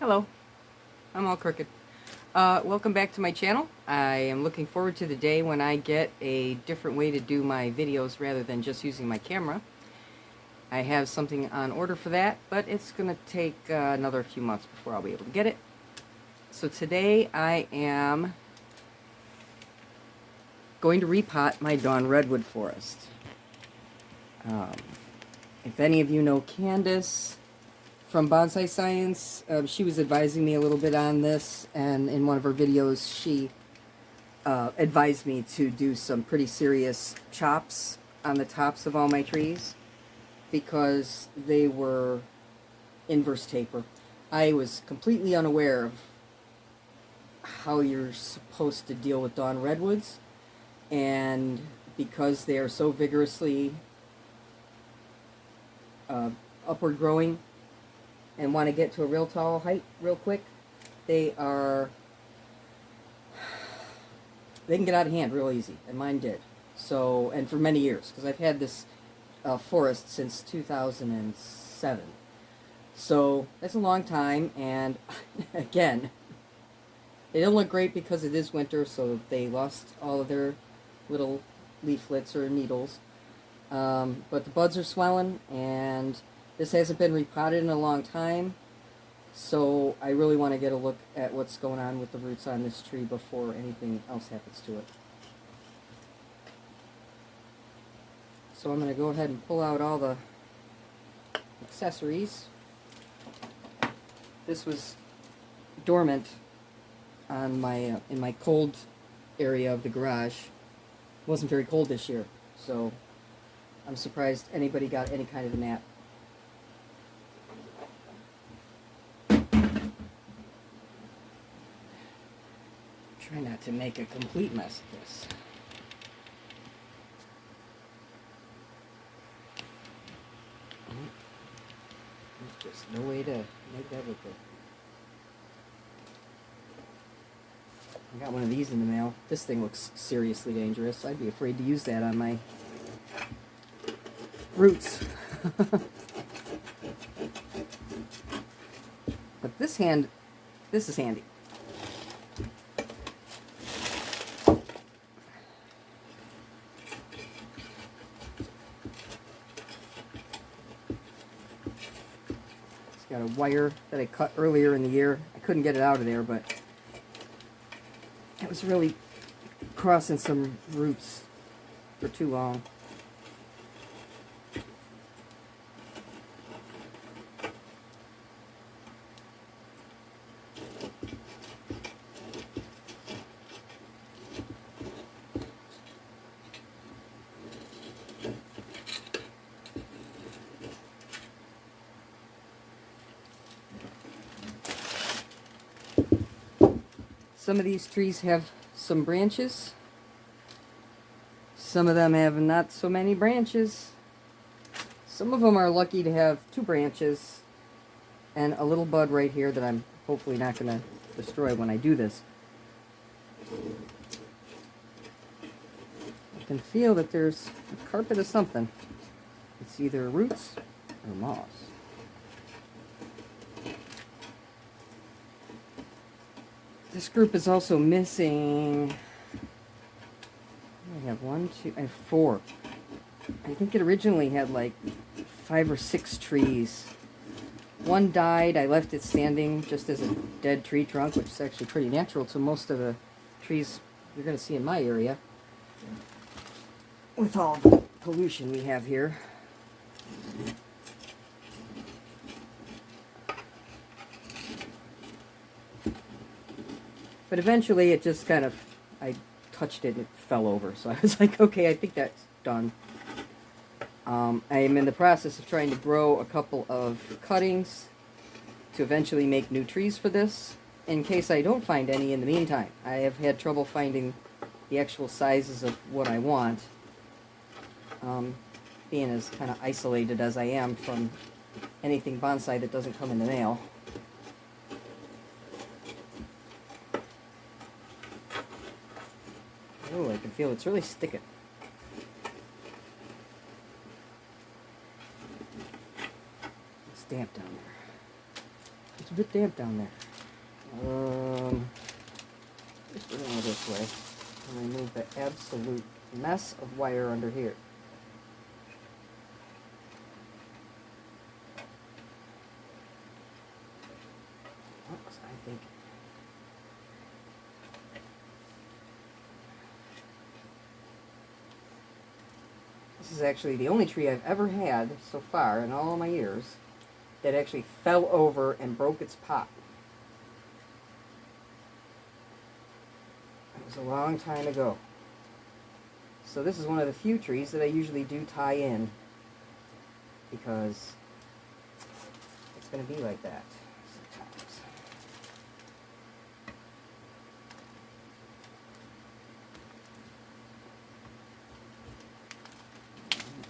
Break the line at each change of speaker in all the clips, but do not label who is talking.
Hello, I'm all crooked. Welcome back to my channel. I am looking forward to the day when I get a different way to do my videos rather than just using my camera. I have something on order for that, but it's going to take another few months before I'll be able to get it. So today I am going to repot my Dawn Redwood forest. If any of you know Candace from Bonsai Science, she was advising me a little bit on this, and in one of her videos she advised me to do some pretty serious chops on the tops of all my trees because they were inverse taper. I was completely unaware of how you're supposed to deal with Dawn Redwoods, and because they are so vigorously upward growing and want to get to a real tall height real quick, they can get out of hand real easy, and mine did. So, and for many years, because I've had this forest since 2007. So that's a long time, and again, they don't look great because it is winter, so they lost all of their little leaflets or needles. But the buds are swelling, and this hasn't been repotted in a long time, so I really want to get a look at what's going on with the roots on this tree before anything else happens to it. So I'm going to go ahead and pull out all the accessories. This was dormant on my in my cold area of the garage. It wasn't very cold this year, so I'm surprised anybody got any kind of a nap. Try not to make a complete mess of this. There's just no way to make that look good. I got one of these in the mail. This thing looks seriously dangerous. I'd be afraid to use that on my roots. But this is handy. It's got a wire that I cut earlier in the year. I couldn't get it out of there, but it was really crossing some roots for too long. Some of these trees have some branches. Some of them have not so many branches. Some of them are lucky to have 2 branches and a little bud right here that I'm hopefully not going to destroy when I do this. I can feel that there's a carpet of something. It's either roots or moss. This group is also missing, I have 4. I think it originally had like 5 or 6 trees. One died. I left it standing just as a dead tree trunk, which is actually pretty natural to most of the trees you're going to see in my area with all the pollution we have here. But eventually it just kind of, I touched it and it fell over. So I was like, okay, I think that's done. I am in the process of trying to grow a couple of cuttings to eventually make new trees for this, in case I don't find any in the meantime. I have had trouble finding the actual sizes of what I want, being as kind of isolated as I am from anything bonsai that doesn't come in the mail. Oh, I can feel it's really sticking. It's damp down there. It's a bit damp down there. Just bring it this way and remove the absolute mess of wire under here. I think this is actually the only tree I've ever had so far in all my years that actually fell over and broke its pot. It was a long time ago. So this is one of the few trees that I usually do tie in because it's going to be like that sometimes.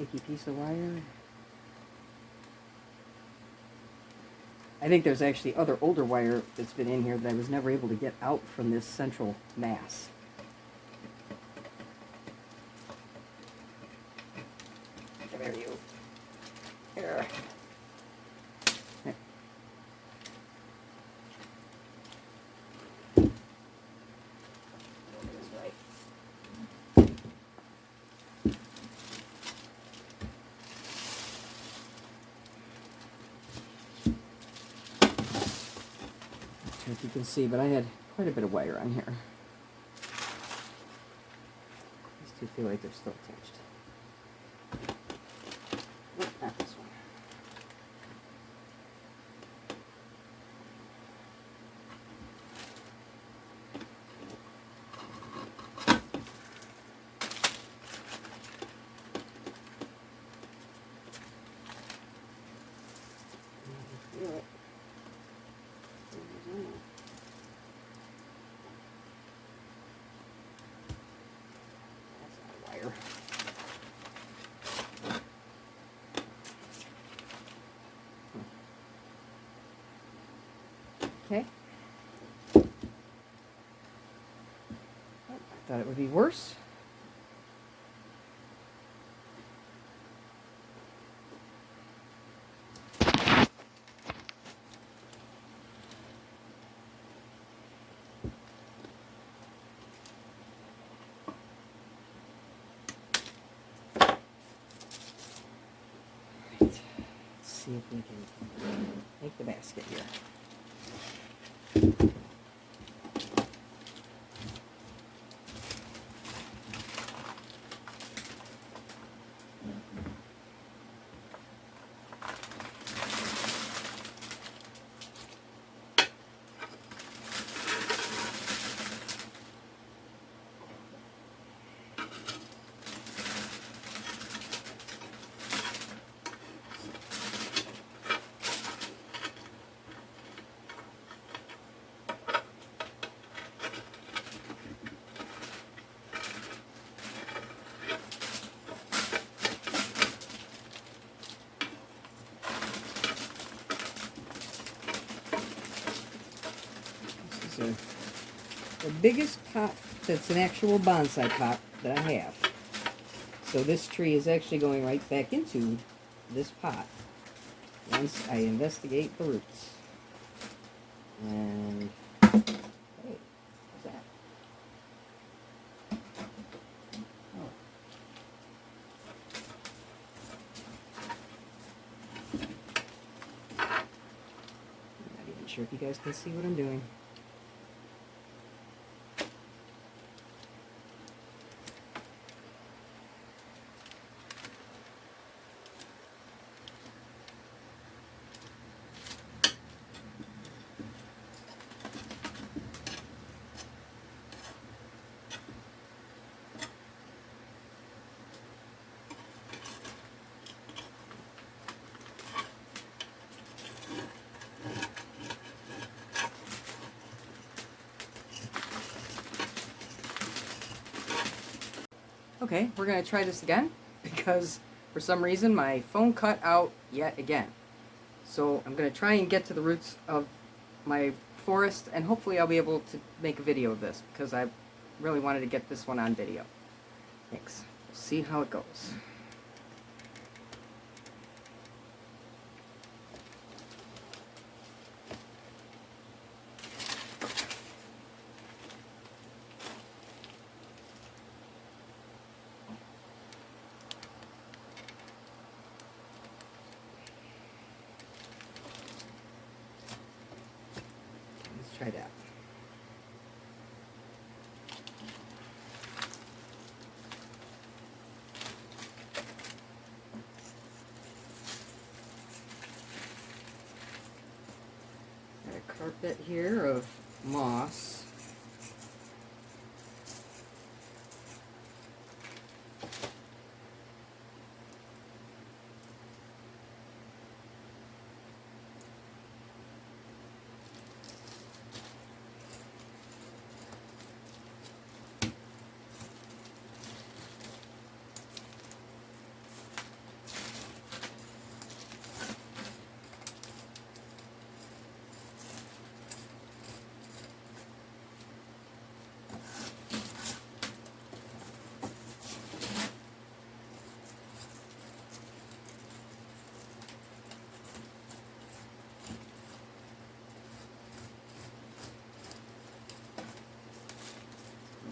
Icky piece of wire. I think there's actually other older wire that's been in here that I was never able to get out from this central mass. Come here, you. Here. Here. This way. If you can see, but I had quite a bit of wire on here. These two feel like they're still attached. Nope, not this one. Feel it. Okay. Oh, I thought it would be worse. Right. Let's see if we can make the basket here. The biggest pot that's an actual bonsai pot that I have. So this tree is actually going right back into this pot once I investigate the roots. And hey, what's that? Oh. I'm not even sure if you guys can see what I'm doing. Okay, we're going to try this again because for some reason my phone cut out yet again. So I'm going to try and get to the roots of my forest and hopefully I'll be able to make a video of this because I really wanted to get this one on video. Thanks. We'll see how it goes. try that. Got a carpet here of moss.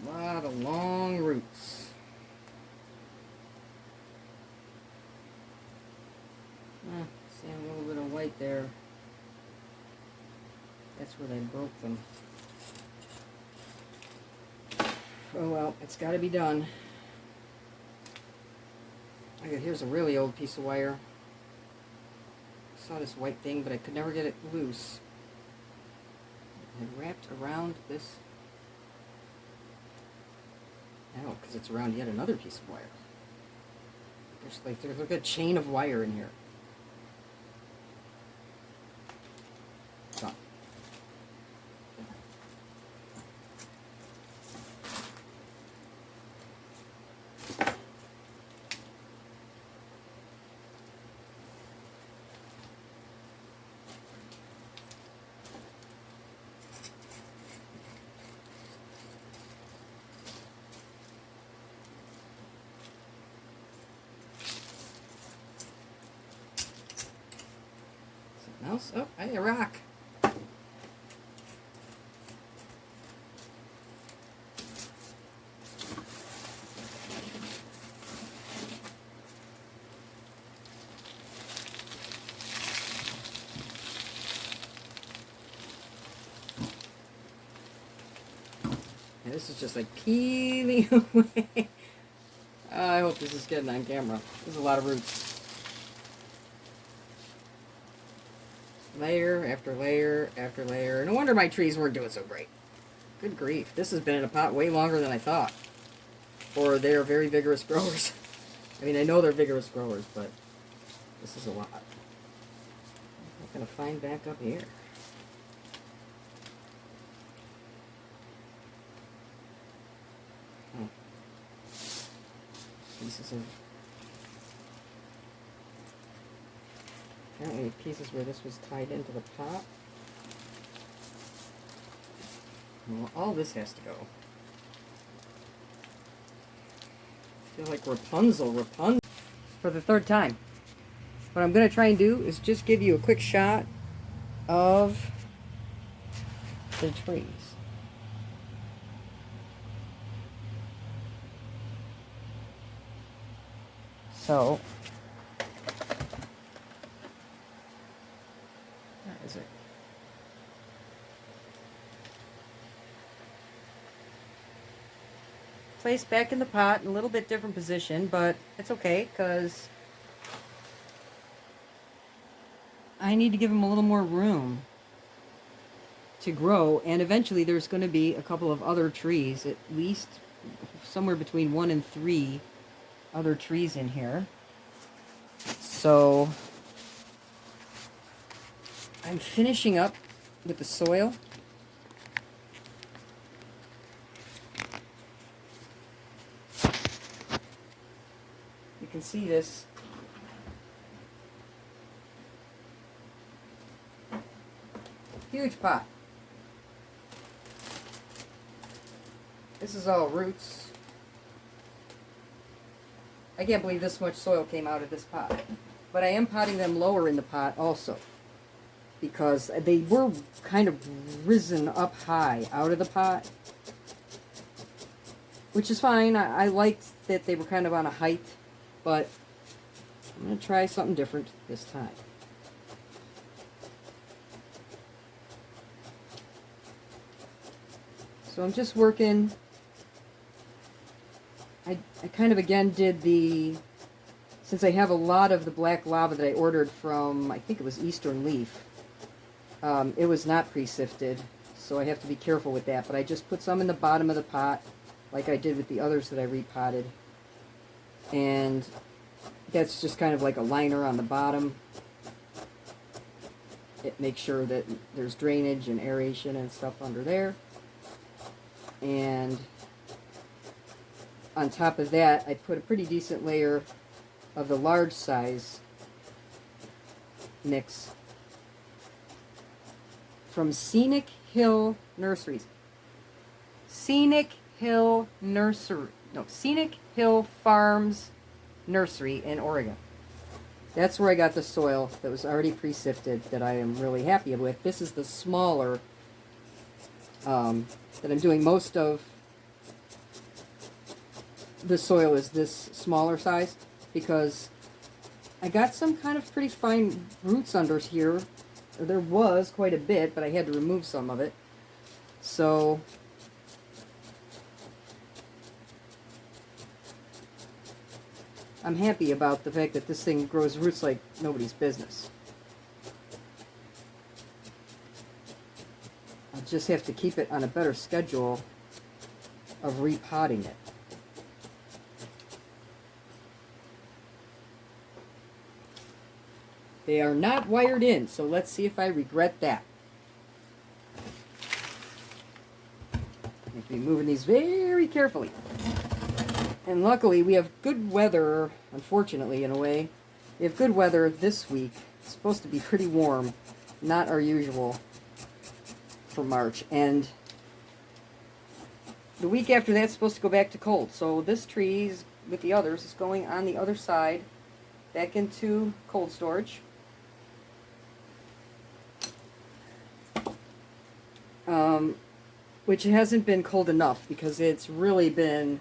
A lot of long roots. See a little bit of white there. That's where they broke them. Oh well, it's got to be done. Okay, here's a really old piece of wire. I saw this white thing, but I could never get it loose. It wrapped around this. No, because it's around yet another piece of wire. There's like a chain of wire in here. Done. Else? Oh, hey, a rock. Yeah, this is just like peeling away. I hope this is getting on camera. There's a lot of roots. Layer after layer after layer. No wonder my trees weren't doing so great. Good grief. This has been in a pot way longer than I thought. Or they are very vigorous growers. I mean, I know they're vigorous growers, but this is a lot. I'm going to find back up here. Oh. Pieces of... Apparently pieces where this was tied into the pot. Well, all this has to go. I feel like Rapunzel for the third time. What I'm going to try and do is just give you a quick shot of the trees. So, where is it? Placed back in the pot in a little bit different position, but it's okay because I need to give them a little more room to grow, and eventually there's going to be a couple of other trees, at least somewhere between 1 and 3 other trees in here. So I'm finishing up with the soil. You can see this. Huge pot. This is all roots. I can't believe this much soil came out of this pot. But I am potting them lower in the pot also, because they were kind of risen up high out of the pot, which is fine. I liked that they were kind of on a height, but I'm going to try something different this time. So I'm just working. I kind of again did the, since I have a lot of the black lava that I ordered from, I think it was Eastern Leaf, it was not pre-sifted, so I have to be careful with that. But I just put some in the bottom of the pot, like I did with the others that I repotted. And that's just kind of like a liner on the bottom. It makes sure that there's drainage and aeration and stuff under there. And on top of that, I put a pretty decent layer of the large size mix from Scenic Hill Nurseries. Scenic Hill Farms Nursery in Oregon. That's where I got the soil that was already pre-sifted that I am really happy with. This is the smaller that I'm doing most of. The soil is this smaller size because I got some kind of pretty fine roots under here. There was quite a bit, but I had to remove some of it. So I'm happy about the fact that this thing grows roots like nobody's business. I'll just have to keep it on a better schedule of repotting it. They are not wired in, so let's see if I regret that. I have to be moving these very carefully. And luckily, we have good weather, unfortunately, in a way. We have good weather this week. It's supposed to be pretty warm, not our usual for March. And the week after that's supposed to go back to cold. So this tree, with the others, is going on the other side, back into cold storage. Which hasn't been cold enough because it's really been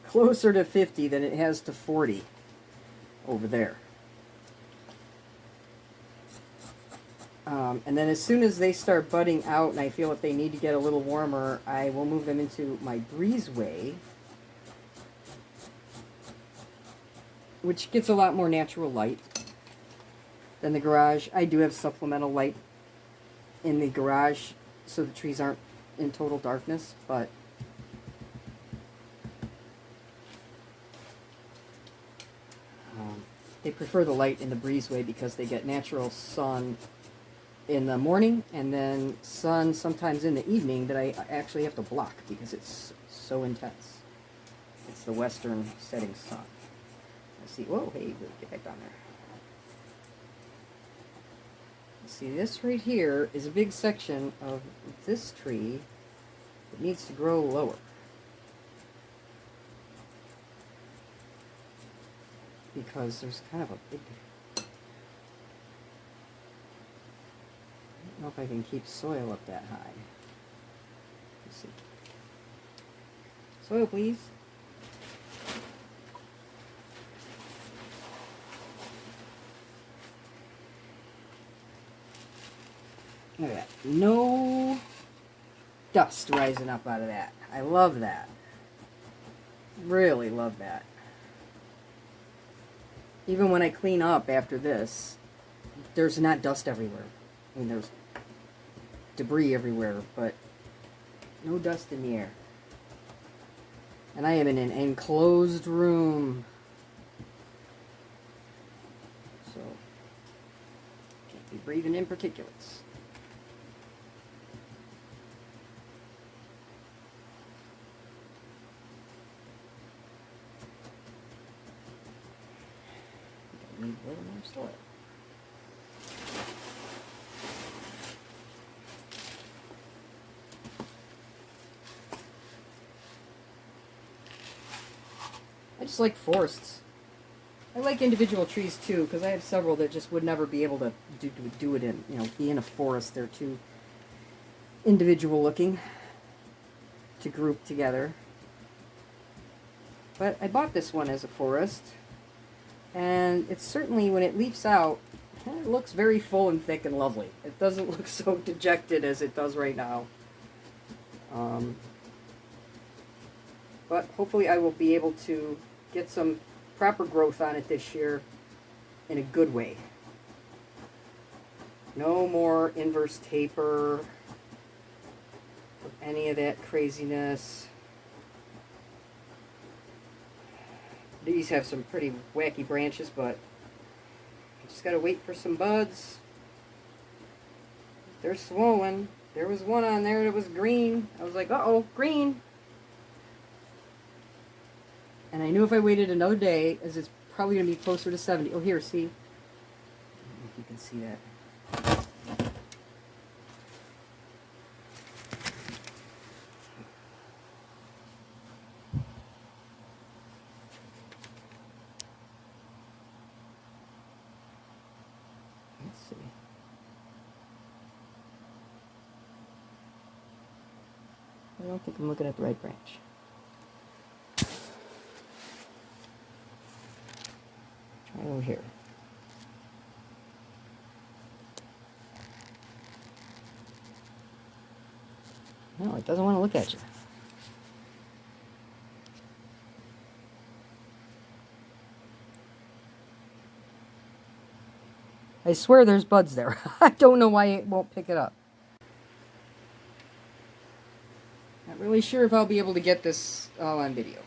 closer to 50 than it has to 40 over there. And then as soon as they start budding out and I feel if they need to get a little warmer, I will move them into my breezeway, which gets a lot more natural light than the garage. I do have supplemental light in the garage so the trees aren't in total darkness, but they prefer the light in the breezeway because they get natural sun in the morning and then sun sometimes in the evening that I actually have to block because it's so intense. It's the western setting sun. Let's see. Whoa, hey, get back down there. See, this right here is a big section of this tree that needs to grow lower. Because there's kind of a big... I don't know if I can keep soil up that high. Let's see. Soil, please. Look at that. No dust rising up out of that. I love that. Really love that. Even when I clean up after this, there's not dust everywhere. I mean, there's debris everywhere, but no dust in the air. And I am in an enclosed room. So, can't be breathing in particulates. Need a little more soil. I just like forests. I like individual trees too, because I have several that just would never be able to do it in, you know, be in a forest. They're too individual looking to group together. But I bought this one as a forest. And it's certainly, when it leaves out, it looks very full and thick and lovely. It doesn't look so dejected as it does right now. But hopefully I will be able to get some proper growth on it this year in a good way. No more inverse taper, or any of that craziness. These have some pretty wacky branches, but I just gotta wait for some buds. They're swollen. There was one on there that was green. I was like, uh-oh, green. And I knew if I waited another day, as it's probably going to be closer to 70. Oh, here, see? I don't know if you can see that. Let's see. I don't think I'm looking at the right branch. Try over here. No, it doesn't want to look at you. I swear there's buds there. I don't know why it won't pick it up. Not really sure if I'll be able to get this all on video.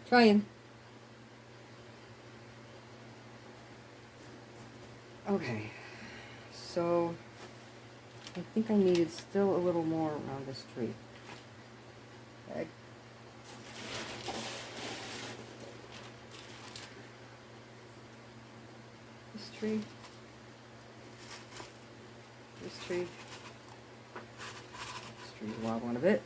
Trying. Okay, so I think I needed still a little more around this tree. Okay. This tree. This tree. This tree's wobbling a bit.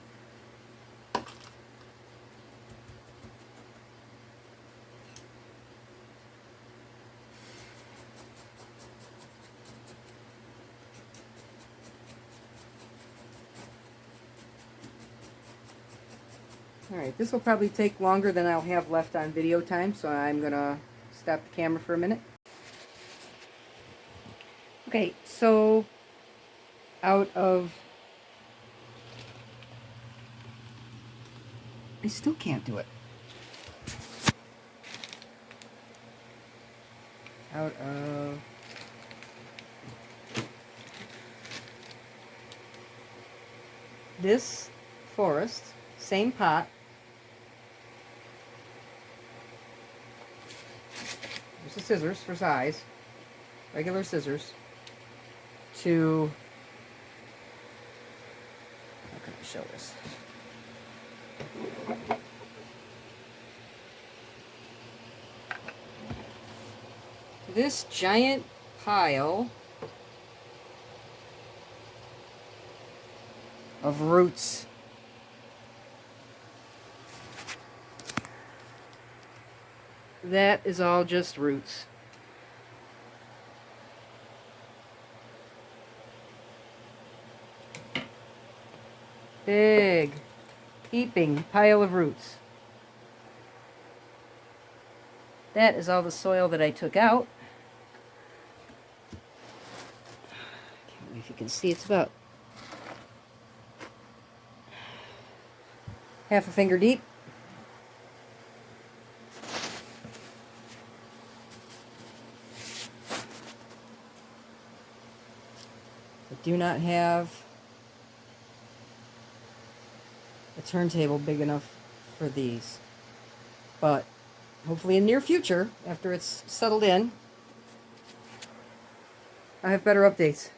Alright, this will probably take longer than I'll have left on video time, so I'm going to stop the camera for a minute. Okay, so out of... I still can't do it. Out of... this forest, same pot, there's the scissors for size, regular scissors, to, how can I show this? This giant pile of roots. That is all just roots. Big, heaping pile of roots. That is all the soil that I took out. I can't believe you can see it's about half a finger deep. I do not have a turntable big enough for these, but hopefully in the near future, after it's settled in, I have better updates.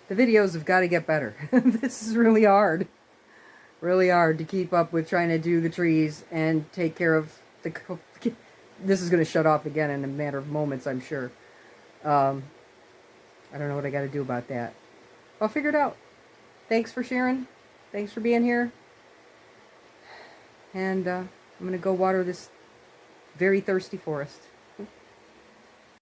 The videos have got to get better. This is really hard to keep up with trying to do the trees and take care of the... This is going to shut off again in a matter of moments, I'm sure. I don't know what I got to do about that. I'll figure it out. Thanks for sharing. Thanks for being here. And I'm going to go water this very thirsty forest.